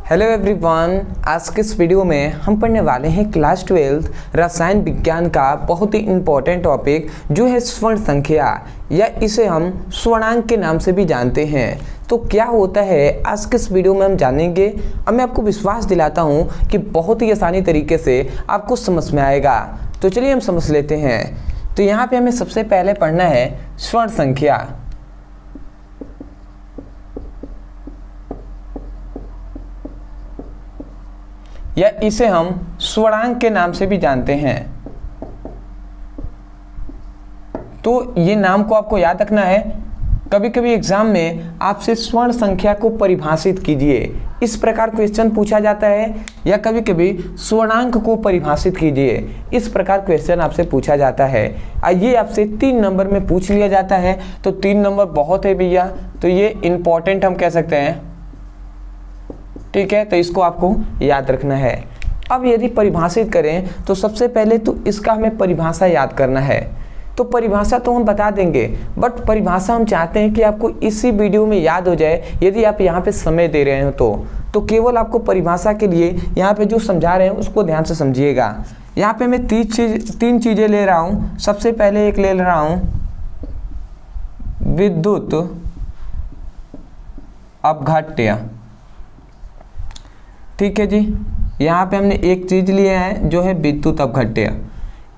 Hello everyone, आज के इस वीडियो में हम पढ़ने वाले हैं क्लास 12 रसायन विज्ञान का बहुत ही इम्पोर्टेंट टॉपिक जो है स्वर्ण संख्या, या इसे हम स्वर्णांक के नाम से भी जानते हैं। तो क्या होता है आज के इस वीडियो में हम जानेंगे और मैं आपको विश्वास दिलाता हूँ कि बहुत ही आसानी तरीके से आपको समझ में आएगा। तो चलिए हम समझ लेते हैं। तो यहाँ पे हमें सबसे पहले पढ़ना है स्वर्ण संख्या। या इसे हम स्वर्णांक के नाम से भी जानते हैं। तो ये नाम को आपको याद रखना है। कभी कभी एग्जाम में आपसे स्वर्ण संख्या को परिभाषित कीजिए, इस प्रकार क्वेश्चन पूछा जाता है, या कभी कभी स्वर्णांक को परिभाषित कीजिए, इस प्रकार क्वेश्चन आपसे पूछा जाता है। ये आपसे 3 नंबर में पूछ लिया जाता है। तो 3 नंबर बहुत है भैया, तो ये इंपॉर्टेंट हम कह सकते हैं। ठीक है, तो इसको आपको याद रखना है। अब यदि परिभाषित करें तो सबसे पहले तो इसका हमें परिभाषा याद करना है। तो परिभाषा तो हम बता देंगे, बट परिभाषा हम चाहते हैं कि आपको इसी वीडियो में याद हो जाए। यदि आप यहाँ पे समय दे रहे हो तो केवल आपको परिभाषा के लिए यहाँ पे जो समझा रहे हैं उसको ध्यान से समझिएगा। यहाँ पे मैं 3 चीज़ें ले रहा हूँ। सबसे पहले एक ले रहा हूँ विद्युत अपघट्य। ठीक है जी, यहाँ पे हमने एक चीज़ लिया है जो है विद्युत अपघट्य।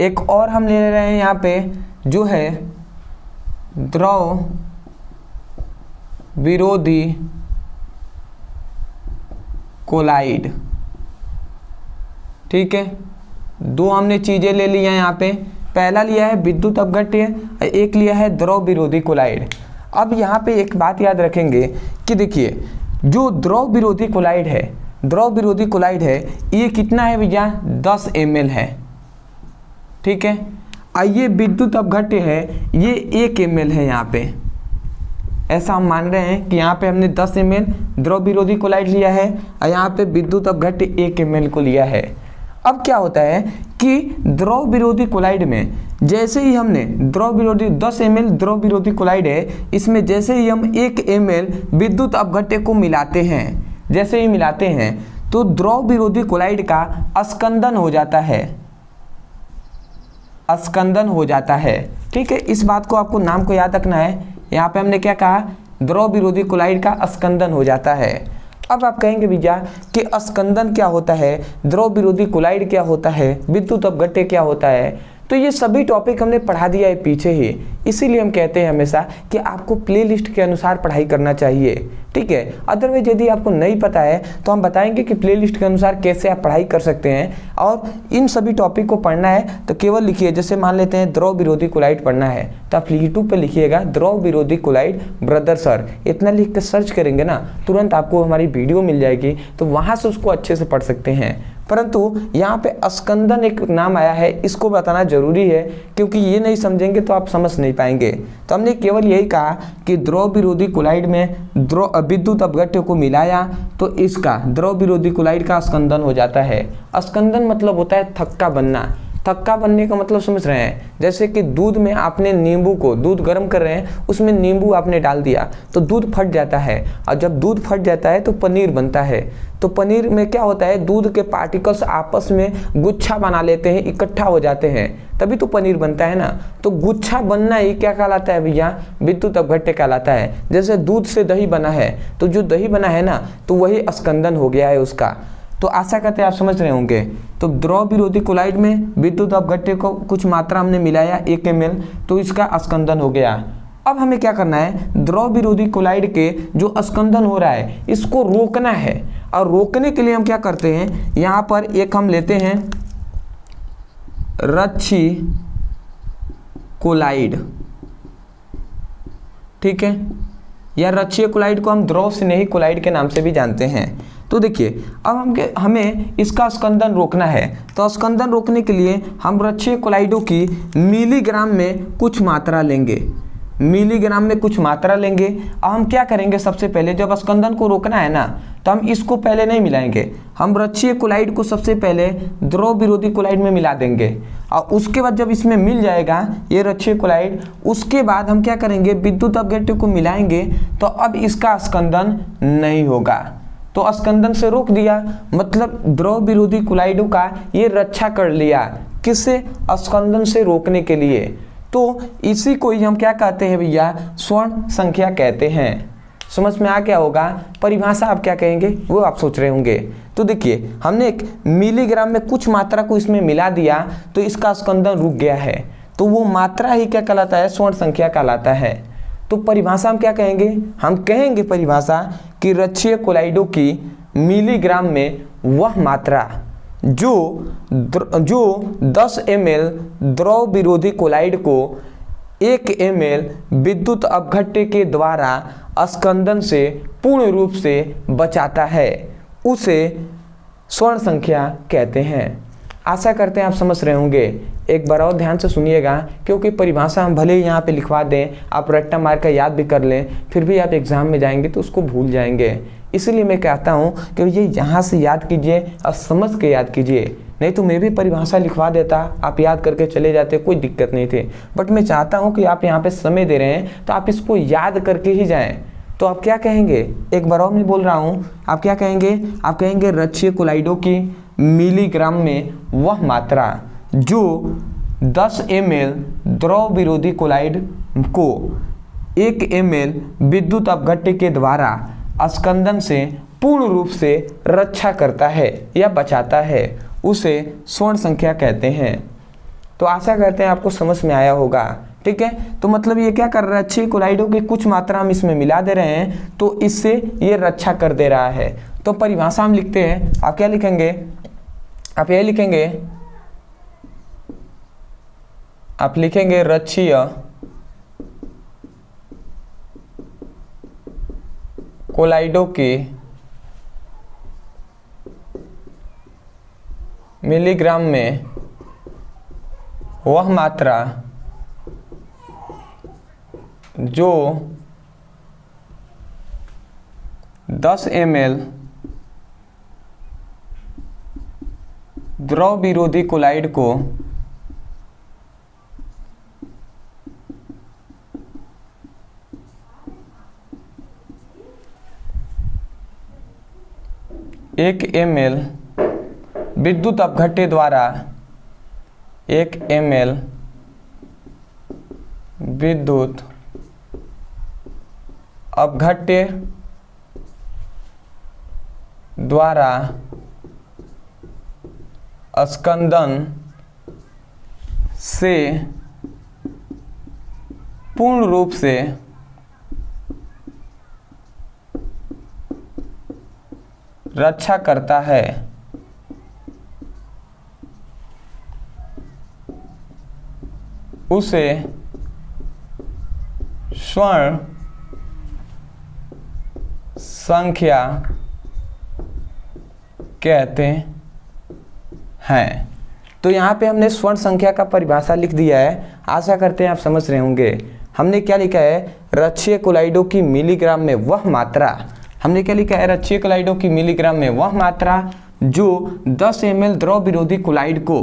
एक और हम ले रहे हैं यहाँ पे जो है द्रव विरोधी कोलाइड। ठीक है, 2 हमने चीज़ें ले ली हैं यहाँ पे। पहला लिया है विद्युत अपघट्य, एक लिया है द्रव विरोधी कोलाइड। अब यहाँ पे एक बात याद रखेंगे कि देखिए, जो द्रव विरोधी कोलाइड है, ये कितना है भैया? 10 ml है। ठीक है, आइए विद्युत अपघट्य है, ये 1 ml है। यहाँ पे ऐसा हम मान रहे हैं कि यहाँ पे हमने 10 ml द्रव विरोधी कोलाइड लिया है और यहाँ पे विद्युत अपघट्य 1 ml को लिया है। अब क्या होता है कि द्रव विरोधी कोलाइड में जैसे ही हमने द्रव विरोधी 10 ml द्रव विरोधी कोलाइड है, इसमें जैसे ही हम 1 ml विद्युत अपघट्य को मिलाते हैं, जैसे ही मिलाते हैं तो द्रव विरोधी कोलाइड का अस्कंदन हो जाता है। अस्कंदन हो जाता है। ठीक है, इस बात को आपको नाम को याद रखना है। यहाँ पे हमने क्या कहा? द्रव विरोधी कोलाइड का अस्कंदन हो जाता है। अब आप कहेंगे भैया कि अस्कंदन क्या होता है, द्रव विरोधी कोलाइड क्या होता है, विद्युत अपघट्य क्या होता है? तो ये सभी टॉपिक हमने पढ़ा दिया है पीछे ही। इसीलिए हम कहते हैं हमेशा कि आपको प्लेलिस्ट के अनुसार पढ़ाई करना चाहिए। ठीक है, अदरवाइज यदि आपको नहीं पता है तो हम बताएंगे कि प्लेलिस्ट के अनुसार कैसे आप पढ़ाई कर सकते हैं। और इन सभी टॉपिक को पढ़ना है तो केवल लिखिए, जैसे मान लेते हैं द्रव विरोधी कोलाइड पढ़ना है तो आप यूट्यूब पर लिखिएगा द्रव विरोधी कोलाइड ब्रदर सर, इतना लिख कर सर्च करेंगे ना, तुरंत आपको हमारी वीडियो मिल जाएगी, तो वहाँ से उसको अच्छे से पढ़ सकते हैं। परंतु यहाँ पे अस्कंदन एक नाम आया है, इसको बताना जरूरी है, क्योंकि ये नहीं समझेंगे तो आप समझ नहीं पाएंगे। तो हमने केवल यही कहा कि द्रव विरोधी कोलाइड में विद्युत अपघट्य को मिलाया तो इसका द्रव विरोधी कोलाइड का अस्कंदन हो जाता है। अस्कंदन मतलब होता है थक्का बनना। थक्का बनने का मतलब समझ रहे हैं? जैसे कि दूध में आपने नींबू को, दूध गर्म कर रहे हैं, उसमें नींबू आपने डाल दिया तो दूध फट जाता है, और जब दूध फट जाता है तो पनीर बनता है। तो पनीर में क्या होता है? दूध के पार्टिकल्स आपस में गुच्छा बना लेते हैं, इकट्ठा हो जाते हैं, तभी तो पनीर बनता है ना। तो गुच्छा बनना ही क्या कहलाता है भैया? विद्युत अपघट्य कहलाता है। जैसे दूध से दही बना है, तो जो दही बना है ना, तो वही अस्कंदन हो गया है उसका। तो आशा करते हैं आप समझ रहे होंगे। तो द्रव विरोधी कोलाइड में विद्युत अपघट्य को कुछ मात्रा हमने मिलाया 1 ml, तो इसका अस्कंदन हो गया। अब हमें क्या करना है? द्रव विरोधी कोलाइड के जो अस्कंदन हो रहा है इसको रोकना है, और रोकने के लिए हम क्या करते हैं? यहाँ पर एक हम लेते हैं रच्छी कोलाइड। ठीक है, या रच्छीय कोलाइड को हम द्रव स्नेही कोलाइड के नाम से भी जानते हैं। तो देखिए, अब हमें इसका स्कंदन रोकना है। तो स्कंदन रोकने के लिए हम रच्छीय कोलाइडों की मिलीग्राम में कुछ मात्रा लेंगे। मिलीग्राम में कुछ मात्रा लेंगे। अब हम क्या करेंगे? सबसे पहले जब स्कंदन को रोकना है ना, तो हम इसको पहले नहीं मिलाएंगे, हम रच्छीय कोलाइड को सबसे पहले द्रव विरोधी कोलाइड में मिला देंगे, और उसके बाद जब इसमें मिल जाएगा ये रच्छीय कोलाइड, उसके बाद हम क्या करेंगे? विद्युत अपघट्य को मिलाएंगे, तो अब इसका स्कंदन नहीं होगा। तो स्कंदन से रोक दिया, मतलब द्रव विरोधी कोलाइडों का ये रक्षा कर लिया, किससे? स्कंदन से रोकने के लिए। तो इसी को ही हम क्या कहते हैं भैया? स्वर्ण संख्या कहते हैं। समझ में आ गया होगा? परिभाषा आप क्या कहेंगे वो आप सोच रहे होंगे। तो देखिए, हमने एक मिलीग्राम में कुछ मात्रा को इसमें मिला दिया तो इसका स्कंदन रुक गया है, तो वो मात्रा ही क्या कहलाता है? स्वर्ण संख्या कहलाता है। तो परिभाषा हम क्या कहेंगे? हम कहेंगे परिभाषा कि रक्षीय कोलाइडों की मिलीग्राम में वह मात्रा जो 10 ml द्रव विरोधी कोलाइड को 1 ml विद्युत अपघट्य के द्वारा स्कंदन से पूर्ण रूप से बचाता है, उसे स्वर्ण संख्या कहते हैं। आशा करते हैं आप समझ रहे होंगे। एक बार और ध्यान से सुनिएगा, क्योंकि परिभाषा हम भले ही यहाँ पे लिखवा दें, आप रट्टा मार कर याद भी कर लें, फिर भी आप एग्जाम में जाएंगे तो उसको भूल जाएंगे। इसलिए मैं कहता हूँ कि ये यहाँ से याद कीजिए और समझ के याद कीजिए, नहीं तो मैं भी परिभाषा लिखवा देता, आप याद करके चले जाते, कोई दिक्कत नहीं थी। बट मैं चाहता हूँ कि आप यहाँ पे समय दे रहे हैं तो आप इसको याद करके ही जाएं। तो आप क्या कहेंगे? एक बार और मैं बोल रहा हूँ, आप क्या कहेंगे? आप कहेंगे रक्षीय कोलाइडों की मिलीग्राम में वह मात्रा जो 10 ml द्रव विरोधी कोलाइड को 1 ml विद्युत अपघट्य के द्वारा स्कंदन से पूर्ण रूप से रक्षा करता है या बचाता है, उसे स्वर्ण संख्या कहते हैं। तो आशा करते हैं आपको समझ में आया होगा। ठीक है, तो मतलब ये क्या कर रहा है? अच्छी कोलाइडों की कुछ मात्रा हम इसमें मिला दे रहे हैं तो इससे ये रक्षा कर दे रहा है। तो परिभाषा हम लिखते हैं, आप क्या लिखेंगे? आप ये लिखेंगे, आप लिखेंगे रक्षीय कोलाइडों की मिलीग्राम में वह मात्रा जो 10 ml द्रव विरोधी कोलाइड को 1 ml विद्युत अपघट्य द्वारा 1 ml विद्युत अपघट्य द्वारा स्कंदन से पूर्ण रूप से रक्षा करता है, उसे स्वर्ण संख्या कहते हैं। तो यहाँ पे हमने स्वर्ण संख्या का परिभाषा लिख दिया है। आशा करते हैं आप समझ रहे होंगे। हमने क्या लिखा है? रक्षीय कोलाइडों की मिलीग्राम में वह मात्रा, हमने क्या लिखा है? रक्षीय कोलाइडों की मिलीग्राम में वह मात्रा जो 10 ml द्रव विरोधी कोलाइड को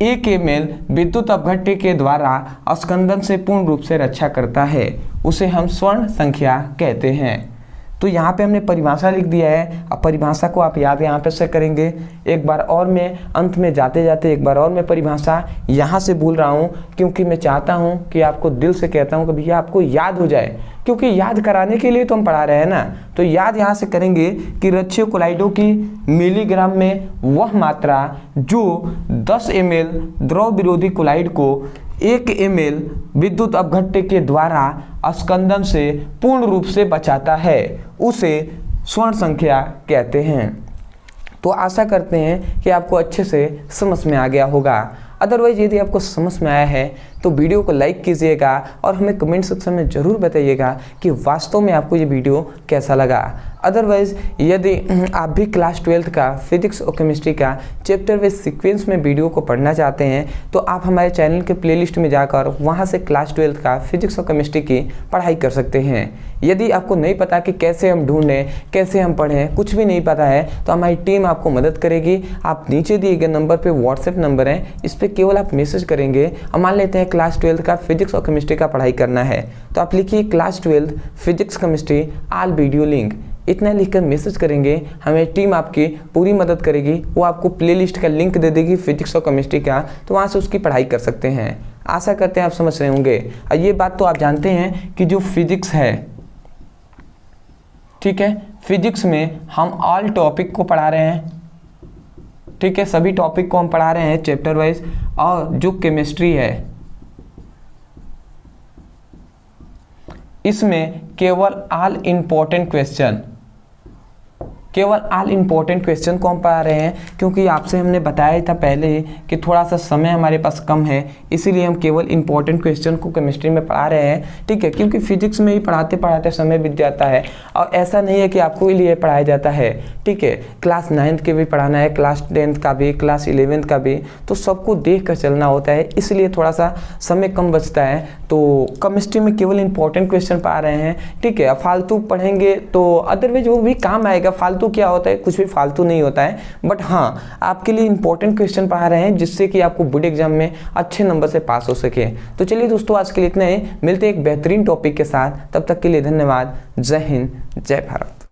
1 ml विद्युत अपघट्य के द्वारा स्कंदन से पूर्ण रूप से रक्षा करता है, उसे हम स्वर्ण संख्या कहते हैं। तो यहाँ पे हमने परिभाषा लिख दिया है। अब परिभाषा को आप याद यहाँ पे से करेंगे। एक बार और मैं अंत में जाते जाते एक बार और मैं परिभाषा यहाँ से भूल रहा हूँ, क्योंकि मैं चाहता हूँ कि आपको दिल से कहता हूँ कि भैया आपको याद हो जाए, क्योंकि याद कराने के लिए तो हम पढ़ा रहे हैं ना। तो याद यहाँ से करेंगे कि रक्षीय कोलाइडों की मिलीग्राम में वह मात्रा जो 10 ml द्रव विरोधी कोलाइड को 1 ml विद्युत अपघट्य के द्वारा स्कंदन से पूर्ण रूप से बचाता है, उसे स्वर्ण संख्या कहते हैं। तो आशा करते हैं कि आपको अच्छे से समझ में आ गया होगा। अदरवाइज यदि आपको समझ में आया है तो वीडियो को लाइक कीजिएगा और हमें कमेंट सेक्शन में ज़रूर बताइएगा कि वास्तव में आपको ये वीडियो कैसा लगा। अदरवाइज यदि आप भी क्लास 12th का फिजिक्स और केमिस्ट्री का चैप्टर वाइज सीक्वेंस में वीडियो को पढ़ना चाहते हैं तो आप हमारे चैनल के प्लेलिस्ट में जाकर वहाँ से क्लास 12th का फिजिक्स और केमिस्ट्री की पढ़ाई कर सकते हैं। यदि आपको नहीं पता कि कैसे हम ढूंढें, कैसे हम पढ़ें, कुछ भी नहीं पता है तो हमारी टीम आपको मदद करेगी। आप नीचे दिए गए नंबर पर व्हाट्सएप नंबर है, इस पर केवल आप मैसेज करेंगे। अब मान लेते हैं क्लास 12th का फिजिक्स और केमिस्ट्री का पढ़ाई करना है तो आप लिखिए class 12th physics chemistry all video link. इतना लिखकर मैसेज करेंगे, हमें टीम आपकी पूरी मदद करेगी। वो आपको प्लेलिस्ट का लिंक दे देगी फिजिक्स और केमिस्ट्री का, तो वहाँ से उसकी पढ़ाई कर सकते हैं। आशा करते हैं आप समझ रहे होंगे। और ये बात तो आप जानते हैं कि जो फिजिक्स है, ठीक है, फिजिक्स में हम ऑल टॉपिक को पढ़ा रहे हैं, ठीक है, सभी टॉपिक को हम पढ़ा रहे हैं चैप्टर वाइज। और जो केमिस्ट्री है इसमें केवल ऑल इम्पोर्टेंट क्वेश्चन को हम पढ़ा रहे हैं, क्योंकि आपसे हमने बताया था पहले कि थोड़ा सा समय हमारे पास कम है, इसीलिए हम केवल इंपॉर्टेंट क्वेश्चन को केमिस्ट्री में पढ़ा रहे हैं, ठीक है। क्योंकि फिजिक्स में ही पढ़ाते पढ़ाते समय बीत जाता है, और ऐसा नहीं है कि आपको लिए पढ़ाया जाता है, ठीक है। क्लास 9th के भी पढ़ाना है, क्लास 10th का भी, क्लास 11th का भी, तो सबको देख कर चलना होता है, इसलिए थोड़ा सा समय कम बचता है। तो केमिस्ट्री में केवल इंपॉर्टेंट क्वेश्चन पढ़ा रहे हैं, ठीक है। फालतू पढ़ेंगे तो अदरवाइज वो भी काम आएगा। फालतू क्या होता है, कुछ भी फालतू नहीं होता है, बट हाँ आपके लिए इंपॉर्टेंट क्वेश्चन पढ़ा रहे हैं जिससे कि आपको बोर्ड एग्जाम में अच्छे नंबर से पास हो सके। तो चलिए दोस्तों, आज के लिए इतना ही, मिलते हैं एक बेहतरीन टॉपिक के साथ, तब तक के लिए धन्यवाद। जय हिंद, जय भारत।